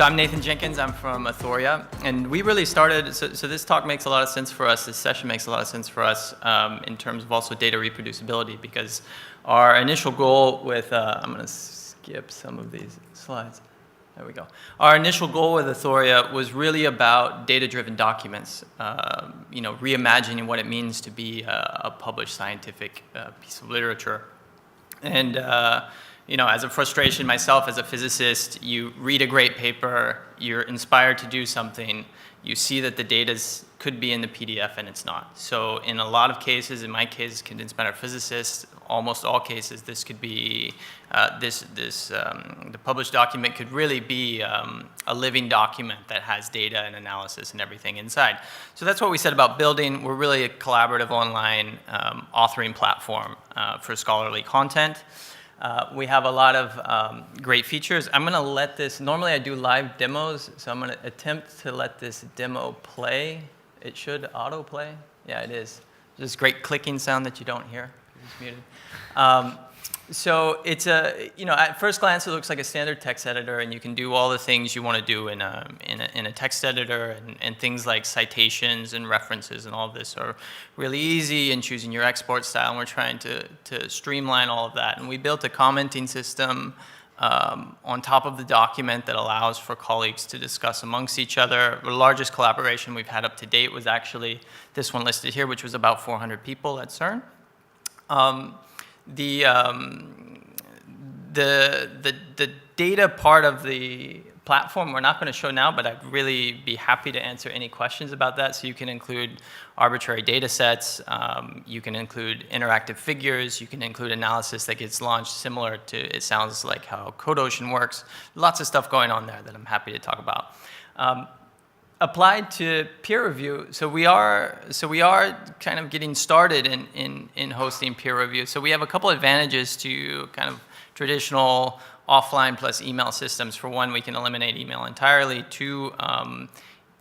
So I'm Nathan Jenkins. I'm from Authorial, and we really started. So this talk makes a lot of sense for us. This session makes a lot of sense for us in terms of also data reproducibility, because our initial goal with I'm going to skip some of these slides. There we go. Our initial goal with Authorial was really about data-driven documents. Reimagining what it means to be a published scientific piece of literature, and as a frustration myself as a physicist, you read a great paper, you're inspired to do something, you see that the data could be in the PDF and it's not. So in a lot of cases, in my case, condensed matter physicist, almost all cases, this could be, the published document could really be a living document that has data and analysis and everything inside. So that's what we said about building. We're really a collaborative online authoring platform for scholarly content. We have a lot of great features. I'm going to let this, normally I do live demos, so I'm going to attempt to let this demo play. It should auto-play. Yeah, it is. This great clicking sound that you don't hear. It's muted. So it's at first glance, it looks like a standard text editor, and you can do all the things you want to do in a text editor, and things like citations and references and all of this are really easy, and choosing your export style, and we're trying to streamline all of that. And we built a commenting system on top of the document that allows for colleagues to discuss amongst each other. The largest collaboration we've had up to date was actually this one listed here, which was about 400 people at CERN. The data part of the platform we're not going to show now, but I'd really be happy to answer any questions about that. So you can include arbitrary data sets, you can include interactive figures, you can include analysis that gets launched similar to, it sounds like how CodeOcean works. Lots of stuff going on there that I'm happy to talk about. Applied to peer review, so we are kind of getting started in hosting peer review. So we have a couple advantages to kind of traditional offline plus email systems. For one, we can eliminate email entirely. Two,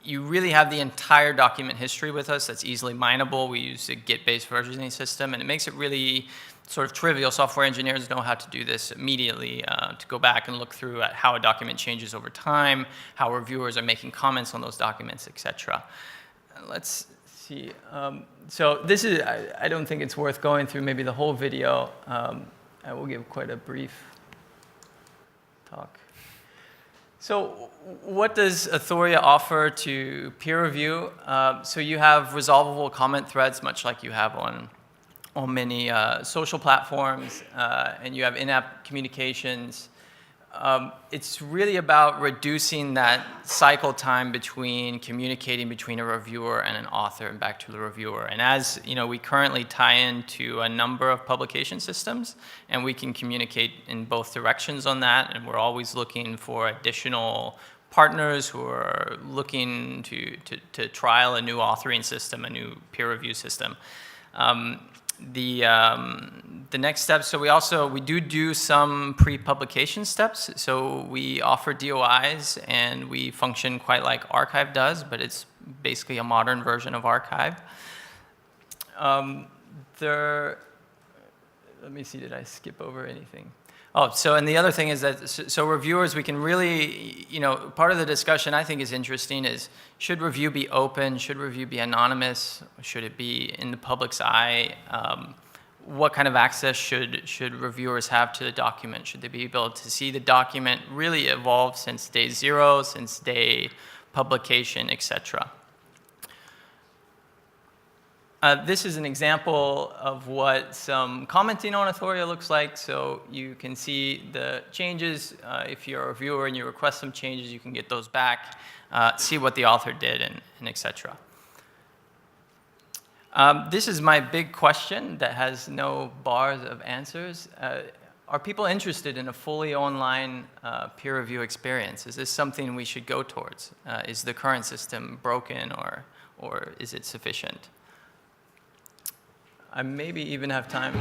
you really have the entire document history with us that's easily mineable. We use a Git-based versioning system, and it makes it really sort of trivial. Software engineers know how to do this immediately, to go back and look through at how a document changes over time, how reviewers are making comments on those documents, etc. Let's see. So this is, I don't think it's worth going through maybe the whole video. I will give quite a brief talk. So what does Authorial offer to peer review? So you have resolvable comment threads, much like you have on many social platforms, and you have in-app communications. It's really about reducing that cycle time between communicating between a reviewer and an author and back to the reviewer. And as we currently tie into a number of publication systems, and we can communicate in both directions on that, and we're always looking for additional partners who are looking to trial a new authoring system, a new peer review system. The next step, so we do some pre-publication steps. So we offer DOIs, and we function quite like Archive does, but it's basically a modern version of Archive. Let me see, did I skip over anything? Oh, so, and the other thing is that, so reviewers, we can really, part of the discussion I think is interesting is, should review be open? Should review be anonymous? Should it be in the public's eye? What kind of access should reviewers have to the document? Should they be able to see the document really evolve since day zero, since day publication, etc.? This is an example of what some commenting on Authorial looks like. So you can see the changes. If you're a reviewer and you request some changes, you can get those back, see what the author did, and etc. This is my big question that has no bars of answers. Are people interested in a fully online peer review experience? Is this something we should go towards? Is the current system broken, or is it sufficient? I maybe even have time.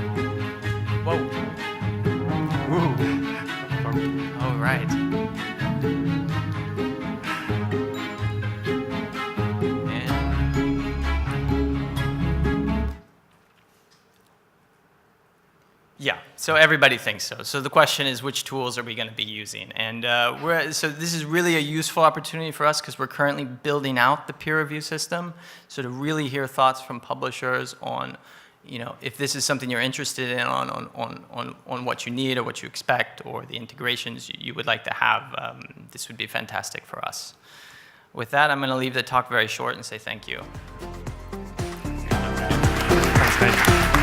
Whoa. Ooh. All right. Yeah, so everybody thinks so. So the question is, which tools are we going to be using? And so this is really a useful opportunity for us because we're currently building out the peer review system. So to really hear thoughts from publishers on, if this is something you're interested in on what you need or what you expect or the integrations you would like to have, this would be fantastic for us. With that, I'm going to leave the talk very short and say thank you. Thanks, mate.